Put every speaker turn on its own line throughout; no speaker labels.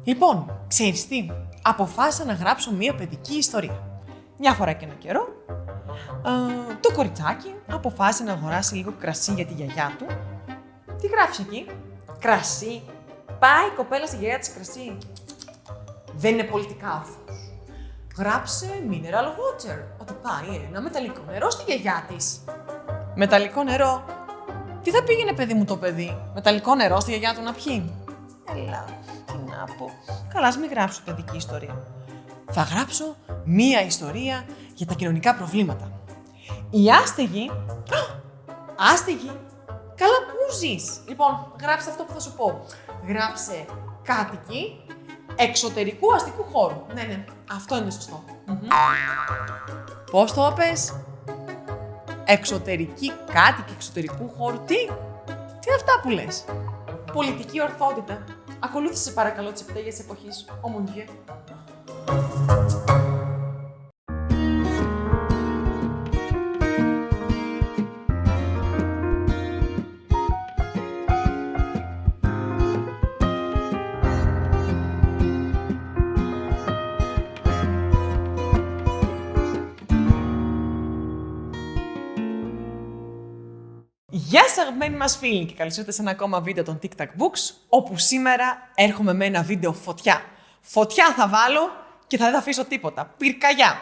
Λοιπόν, ξέρεις τι, αποφάσισα να γράψω μία παιδική ιστορία. Μια φορά και ένα καιρό, το κοριτσάκι αποφάσισε να αγοράσει λίγο κρασί για τη γιαγιά του. Τι γράφεις εκεί? Κρασί. Πάει η κοπέλα στη γιαγιά της κρασί. Δεν είναι πολιτικά όρθος. Γράψε mineral water, ότι πάει ένα μεταλλικό νερό στη γιαγιά της. Μεταλλικό νερό. Τι θα πήγαινε, παιδί μου, το παιδί? Μεταλλικό νερό στη γιαγιά του να πιει? Έλα, τι να πω. Καλά, ας μην γράψω παιδική ιστορία. Θα γράψω μία ιστορία για τα κοινωνικά προβλήματα. Οι άστεγοι... Άστεγοι! Καλά, πού ζεις? Λοιπόν, γράψε αυτό που θα σου πω. Γράψε κάτοικοι εξωτερικού αστικού χώρου. Ναι, αυτό είναι σωστό. Πώς το πες? Εξωτερική κάτοικοι εξωτερικού χώρου. Τι είναι αυτά που λες? Πολιτική ορθότητα. Ακολούθησε παρακαλώ τις επιταγές της εποχής. Ομονιέ. Γεια σας αγαπημένοι μας φίλοι και καλώς ήρθατε σε ένα ακόμα βίντεο των TikTok Books, όπου σήμερα έρχομαι με ένα βίντεο φωτιά. Φωτιά θα βάλω και δεν θα αφήσω τίποτα. Πυρκαγιά.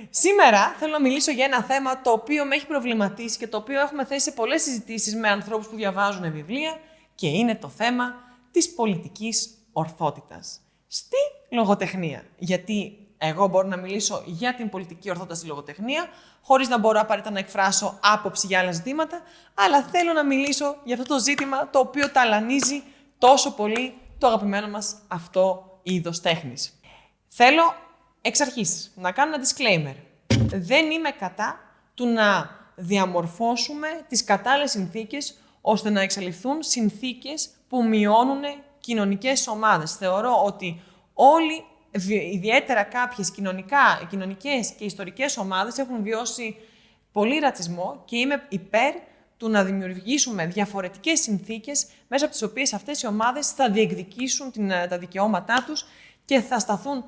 Σήμερα θέλω να μιλήσω για ένα θέμα το οποίο με έχει προβληματίσει και το οποίο έχουμε θέσει σε πολλές συζητήσεις με ανθρώπους που διαβάζουν βιβλία και είναι το θέμα της πολιτικής ορθότητας στη λογοτεχνία. Γιατί εγώ μπορώ να μιλήσω για την πολιτική ορθότητα στη λογοτεχνία, χωρίς να μπορώ απαραίτητα να εκφράσω άποψη για άλλα ζητήματα, αλλά θέλω να μιλήσω για αυτό το ζήτημα το οποίο ταλανίζει τόσο πολύ το αγαπημένο μας αυτό είδος τέχνης. Θέλω εξ αρχής να κάνω ένα disclaimer. Δεν είμαι κατά του να διαμορφώσουμε τις κατάλληλες συνθήκες ώστε να εξαλειφθούν συνθήκες που μειώνουν κοινωνικές ομάδες. Θεωρώ ότι όλοι, ιδιαίτερα κάποιες κοινωνικές και ιστορικές ομάδες έχουν βιώσει πολύ ρατσισμό και είμαι υπέρ του να δημιουργήσουμε διαφορετικές συνθήκες μέσα από τις οποίες αυτές οι ομάδες θα διεκδικήσουν τα δικαιώματά τους και θα σταθούν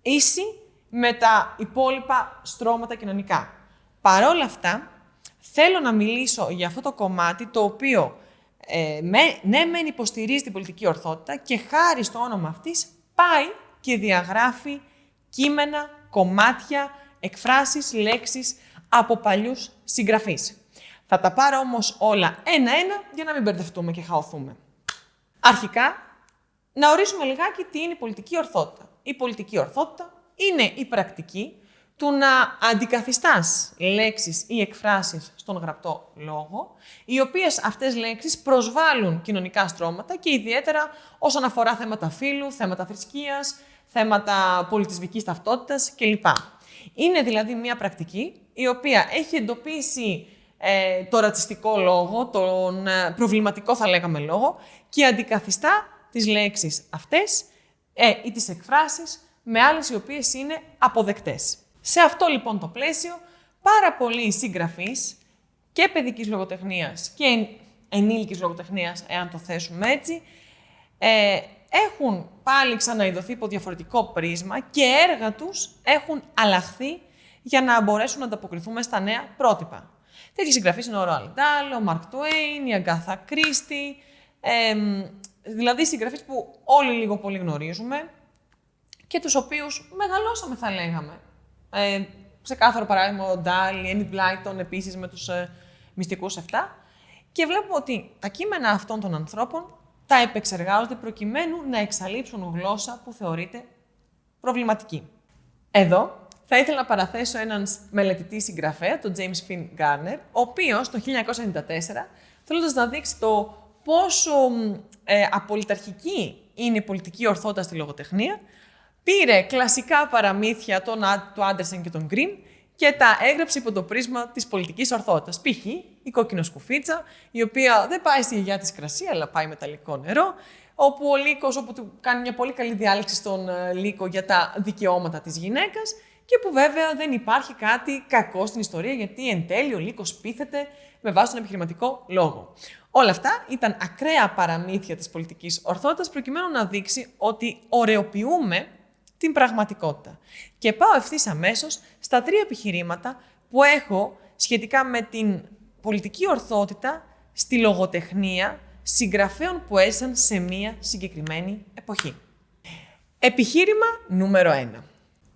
ίσοι με τα υπόλοιπα στρώματα κοινωνικά. Παρ' όλα αυτά, θέλω να μιλήσω για αυτό το κομμάτι το οποίο μεν υποστηρίζει την πολιτική ορθότητα και χάρη στο όνομα αυτής πάει και διαγράφει κείμενα, κομμάτια, εκφράσεις, λέξεις από παλιούς συγγραφείς. Θα τα πάρω όμως όλα ένα-ένα για να μην μπερδευτούμε και χαωθούμε. Αρχικά, να ορίσουμε λιγάκι τι είναι η πολιτική ορθότητα. Η πολιτική ορθότητα είναι η πρακτική του να αντικαθιστάς λέξεις ή εκφράσεις στον γραπτό λόγο, οι οποίες αυτές λέξεις προσβάλλουν κοινωνικά στρώματα και ιδιαίτερα όσον αφορά θέματα φύλου, θέματα θρησκείας, θέματα πολιτισμικής ταυτότητας κλπ. Είναι δηλαδή μια πρακτική η οποία έχει εντοπίσει το ρατσιστικό λόγο, τον προβληματικό θα λέγαμε λόγο και αντικαθιστά τις λέξεις αυτές ή τις εκφράσεις με άλλες οι οποίες είναι αποδεκτές. Σε αυτό λοιπόν το πλαίσιο, πάρα πολλοί συγγραφείς και παιδικής λογοτεχνίας και ενήλικης λογοτεχνίας, εάν το θέσουμε έτσι, έχουν πάλι ξαναειδωθεί υπό διαφορετικό πρίσμα και έργα τους έχουν αλλάχθει για να μπορέσουν να ανταποκριθούμε στα νέα πρότυπα. Τέτοιοι συγγραφείς είναι ο Roald Dahl, ο Mark Twain, η Agatha Christie, δηλαδή συγγραφείς που όλοι λίγο πολύ γνωρίζουμε και τους οποίους μεγαλώσαμε θα λέγαμε. Ξεκάθαρο παράδειγμα ο Dahl, η Enid Blyton επίσης με τους μυστικούς 7 και βλέπουμε ότι τα κείμενα αυτών των ανθρώπων τα επεξεργάζονται προκειμένου να εξαλείψουν γλώσσα που θεωρείται προβληματική. Εδώ θα ήθελα να παραθέσω έναν μελετητή συγγραφέα, τον James Finn Garner, ο οποίος το 1994, θέλοντας να δείξει το πόσο απολυταρχική είναι η πολιτική ορθότητα στη λογοτεχνία, πήρε κλασικά παραμύθια του Άντερσεν και τον Γκριμ και τα έγραψε υπό το πρίσμα της πολιτικής ορθότητας. Π.χ. η κόκκινο-σκουφίτσα, η οποία δεν πάει στη γιαγιά της κρασί, αλλά πάει μεταλλικό νερό, όπου ο Λύκος, όπου του κάνει μια πολύ καλή διάλεξη στον Λύκο για τα δικαιώματα της γυναίκας, και που βέβαια δεν υπάρχει κάτι κακό στην ιστορία, γιατί εν τέλει ο λύκος πείθεται με βάση τον επιχειρηματικό λόγο. Όλα αυτά ήταν ακραία παραμύθια της πολιτικής ορθότητας, προκειμένου να δείξει ότι ωρεοποιούμε την πραγματικότητα. Και πάω ευθύς αμέσως στα 3 επιχειρήματα που έχω σχετικά με την πολιτική ορθότητα στη λογοτεχνία συγγραφέων που έζησαν σε μία συγκεκριμένη εποχή. Επιχείρημα νούμερο 1.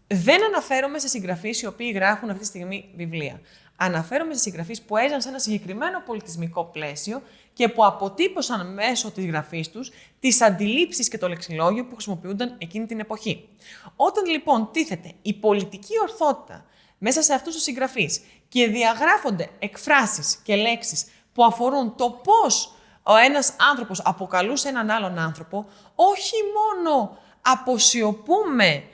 Δεν αναφέρομαι σε συγγραφείς οι οποίοι γράφουν αυτή τη στιγμή βιβλία. Αναφέρομαι σε συγγραφείς που έζησαν σε ένα συγκεκριμένο πολιτισμικό πλαίσιο και που αποτύπωσαν μέσω της γραφής τους τις αντιλήψεις και το λεξιλόγιο που χρησιμοποιούνταν εκείνη την εποχή. Όταν λοιπόν τίθεται η πολιτική ορθότητα μέσα σε αυτούς τους συγγραφείς και διαγράφονται εκφράσεις και λέξεις που αφορούν το πώς ο ένας άνθρωπος αποκαλούσε έναν άλλον άνθρωπο, όχι μόνο αποσιωπούμε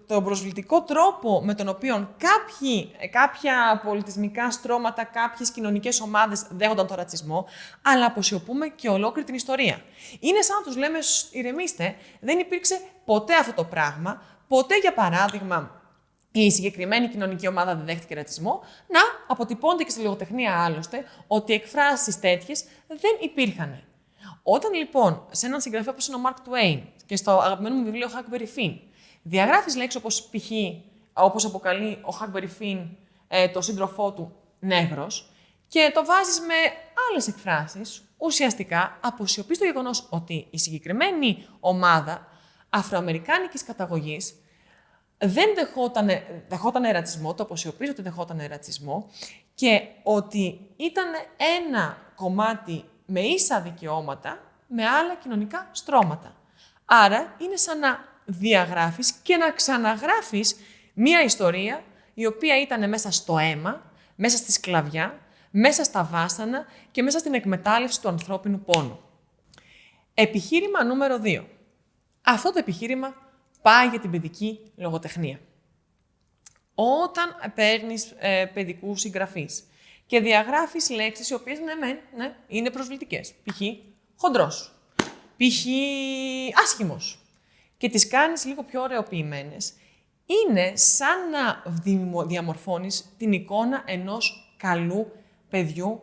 τον προσβλητικό τρόπο με τον οποίο κάποια πολιτισμικά στρώματα, κάποιες κοινωνικές ομάδες δέχονταν τον ρατσισμό, αλλά αποσιωπούμε και ολόκληρη την ιστορία. Είναι σαν να τους λέμε, ηρεμήστε, δεν υπήρξε ποτέ αυτό το πράγμα, ποτέ για παράδειγμα η συγκεκριμένη κοινωνική ομάδα δεν δέχτηκε ρατσισμό, να αποτυπώνται και στη λογοτεχνία άλλωστε ότι εκφράσεις τέτοιες δεν υπήρχαν. Όταν λοιπόν σε έναν συγγραφέα όπως είναι ο Mark Twain και στο αγαπημένο μου βιβλίο Huckleberry Finn διαγράφεις λέξεις όπως π.χ. όπως αποκαλεί ο Huckleberry Finn το σύντροφό του νέγρος και το βάζεις με άλλες εκφράσεις, ουσιαστικά αποσιωπείς το γεγονός ότι η συγκεκριμένη ομάδα αφροαμερικάνικης καταγωγής δεν δεχόταν ρατσισμό, το αποσιωπίζω ότι δεχόταν ρατσισμό και ότι ήταν ένα κομμάτι με ίσα δικαιώματα με άλλα κοινωνικά στρώματα. Άρα είναι σαν να διαγράφεις και να ξαναγράφεις μία ιστορία η οποία ήταν μέσα στο αίμα, μέσα στη σκλαβιά, μέσα στα βάσανα και μέσα στην εκμετάλλευση του ανθρώπινου πόνου. Επιχείρημα νούμερο 2. Αυτό το επιχείρημα πάει για την παιδική λογοτεχνία. Όταν παίρνεις παιδικούς συγγραφείς και διαγράφεις λέξεις οι οποίες ναι, είναι προσβλητικές, π.χ. χοντρός, π.χ. άσχημος, και τις κάνεις λίγο πιο ωρεοποιημένες, είναι σαν να διαμορφώνεις την εικόνα ενός καλού παιδιού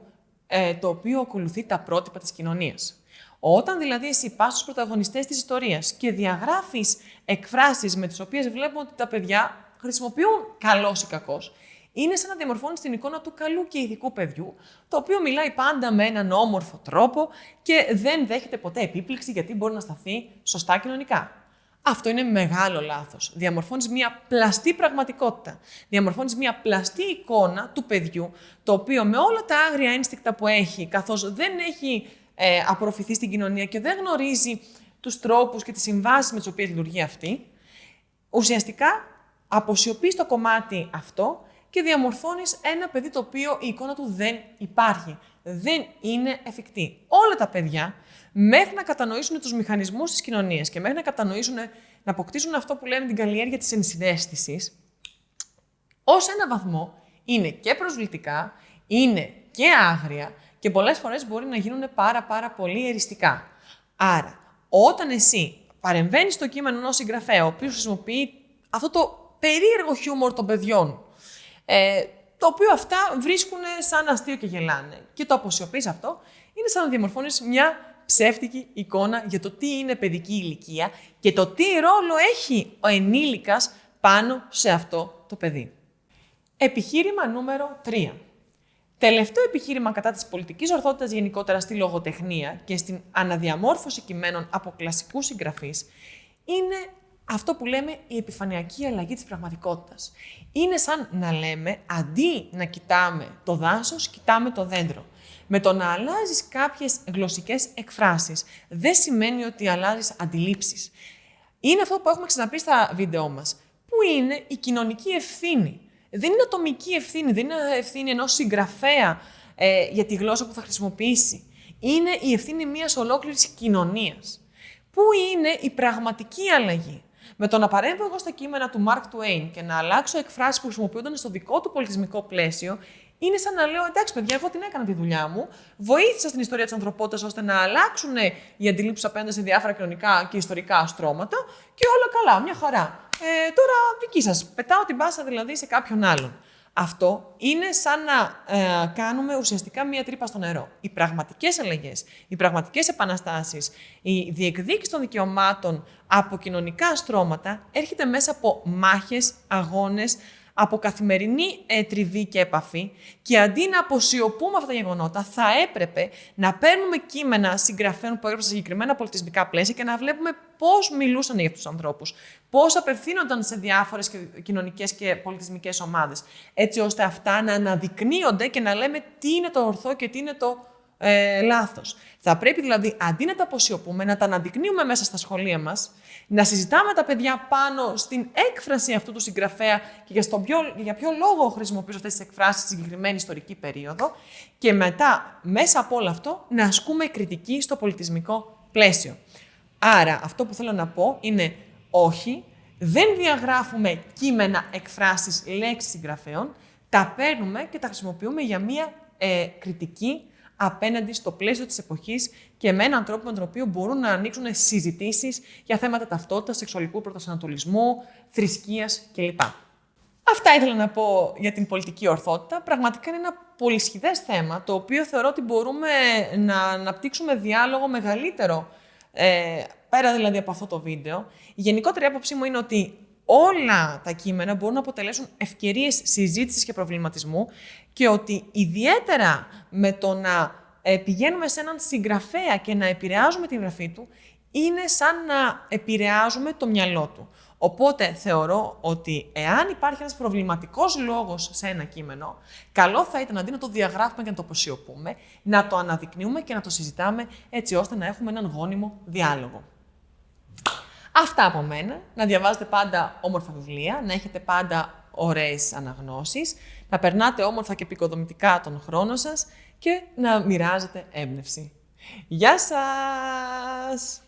το οποίο ακολουθεί τα πρότυπα της κοινωνίας. Όταν δηλαδή εσύ πας στους πρωταγωνιστές της ιστορίας και διαγράφεις εκφράσεις με τις οποίες βλέπουμε ότι τα παιδιά χρησιμοποιούν καλός ή κακός, είναι σαν να διαμορφώνεις την εικόνα του καλού και ηθικού παιδιού, το οποίο μιλάει πάντα με έναν όμορφο τρόπο και δεν δέχεται ποτέ επίπληξη γιατί μπορεί να σταθεί σωστά κοινωνικά. Αυτό είναι μεγάλο λάθος. Διαμορφώνεις μια πλαστή πραγματικότητα. Διαμορφώνεις μια πλαστή εικόνα του παιδιού, το οποίο με όλα τα άγρια ένστικτα που έχει, καθώς δεν έχει απορροφηθεί στην κοινωνία και δεν γνωρίζει τους τρόπους και τις συμβάσεις με τις οποίες λειτουργεί αυτή, ουσιαστικά αποσιωπείς το κομμάτι αυτό και διαμορφώνεις ένα παιδί το οποίο η εικόνα του δεν υπάρχει. Δεν είναι εφικτή. Όλα τα παιδιά, μέχρι να κατανοήσουν τους μηχανισμούς της κοινωνίας και μέχρι να κατανοήσουν, να αποκτήσουν αυτό που λέμε την καλλιέργεια της ενσυναίσθησης, ως ένα βαθμό είναι και προσβλητικά, είναι και άγρια και πολλές φορές μπορεί να γίνουν πάρα πολύ εριστικά. Άρα, όταν εσύ παρεμβαίνεις στο κείμενο ενός συγγραφέα, ο οποίος χρησιμοποιεί αυτό το περίεργο χιούμορ των παιδιών, το οποίο αυτά βρίσκουν σαν αστείο και γελάνε, και το αποσιωπείς αυτό, είναι σαν να διαμορφώνεις μια ψεύτικη εικόνα για το τι είναι παιδική ηλικία και το τι ρόλο έχει ο ενήλικας πάνω σε αυτό το παιδί. Επιχείρημα νούμερο 3. Τελευταίο επιχείρημα κατά της πολιτικής ορθότητας γενικότερα στη λογοτεχνία και στην αναδιαμόρφωση κειμένων από κλασικούς συγγραφείς είναι αυτό που λέμε η επιφανειακή αλλαγή της πραγματικότητας. Είναι σαν να λέμε, αντί να κοιτάμε το δάσος, κοιτάμε το δέντρο. Με το να αλλάζεις κάποιες γλωσσικές εκφράσεις, δεν σημαίνει ότι αλλάζεις αντιλήψεις. Είναι αυτό που έχουμε ξαναπεί στα βίντεό μας. Πού είναι η κοινωνική ευθύνη. Δεν είναι ατομική ευθύνη, δεν είναι ευθύνη ενός συγγραφέα για τη γλώσσα που θα χρησιμοποιήσει. Είναι η ευθύνη μιας ολόκληρης κοινωνίας. Πού είναι η πραγματική αλλαγή. Με το να παρέμβω εγώ στα κείμενα του Mark Twain και να αλλάξω εκφράσεις που χρησιμοποιούνταν στο δικό του πολιτισμικό πλαίσιο, Είναι σαν να λέω: εντάξει, παιδιά, εγώ την έκανα τη δουλειά μου. Βοήθησα στην ιστορία της ανθρωπότητας ώστε να αλλάξουν οι αντιλήψεις απέναντι σε διάφορα κοινωνικά και ιστορικά στρώματα και όλα καλά, μια χαρά. Τώρα δική σας. Πετάω την μπάσα δηλαδή σε κάποιον άλλον. Αυτό είναι σαν να κάνουμε ουσιαστικά μία τρύπα στο νερό. Οι πραγματικές αλλαγές, οι πραγματικές επαναστάσεις, η διεκδίκηση των δικαιωμάτων από κοινωνικά στρώματα έρχεται μέσα από μάχες, αγώνες, από καθημερινή τριβή και επαφή και αντί να αποσιωπούμε αυτά τα γεγονότα, θα έπρεπε να παίρνουμε κείμενα συγγραφέων που έγραψαν σε συγκεκριμένα πολιτισμικά πλαίσια και να βλέπουμε πώς μιλούσαν για αυτούς τους ανθρώπους, πώς απευθύνονταν σε διάφορες κοινωνικές και πολιτισμικές ομάδες, έτσι ώστε αυτά να αναδεικνύονται και να λέμε τι είναι το ορθό και τι είναι το λάθος. Θα πρέπει δηλαδή, αντί να τα αποσιωπούμε, να τα αναδεικνύουμε μέσα στα σχολεία μας, να συζητάμε τα παιδιά πάνω στην έκφραση αυτού του συγγραφέα και για ποιο λόγο χρησιμοποιούν αυτές τις εκφράσεις στη συγκεκριμένη ιστορική περίοδο και μετά, μέσα από όλο αυτό, να ασκούμε κριτική στο πολιτισμικό πλαίσιο. Άρα, αυτό που θέλω να πω είναι όχι, δεν διαγράφουμε κείμενα, εκφράσεις, λέξεις συγγραφέων, τα παίρνουμε και τα χρησιμοποιούμε για μία κριτική απέναντι στο πλαίσιο της εποχής και με έναν τρόπο με τον οποίο μπορούν να ανοίξουν συζητήσεις για θέματα ταυτότητας, σεξουαλικού προσανατολισμού, θρησκείας κλπ. Αυτά ήθελα να πω για την πολιτική ορθότητα. Πραγματικά είναι ένα πολυσχηδές θέμα, το οποίο θεωρώ ότι μπορούμε να αναπτύξουμε διάλογο μεγαλύτερο, πέρα δηλαδή από αυτό το βίντεο. Η γενικότερη άποψή μου είναι ότι όλα τα κείμενα μπορούν να αποτελέσουν ευκαιρίες συζήτησης και προβληματισμού και ότι ιδιαίτερα με το να πηγαίνουμε σε έναν συγγραφέα και να επηρεάζουμε την γραφή του, είναι σαν να επηρεάζουμε το μυαλό του. Οπότε θεωρώ ότι εάν υπάρχει ένας προβληματικός λόγος σε ένα κείμενο, καλό θα ήταν αντί να το διαγράφουμε και να το αποσιωπούμε, να το αναδεικνύουμε και να το συζητάμε έτσι ώστε να έχουμε έναν γόνιμο διάλογο. Αυτά από μένα. Να διαβάζετε πάντα όμορφα βιβλία, να έχετε πάντα ωραίες αναγνώσεις, να περνάτε όμορφα και επικοδομητικά τον χρόνο σας και να μοιράζετε έμπνευση. Γεια σας!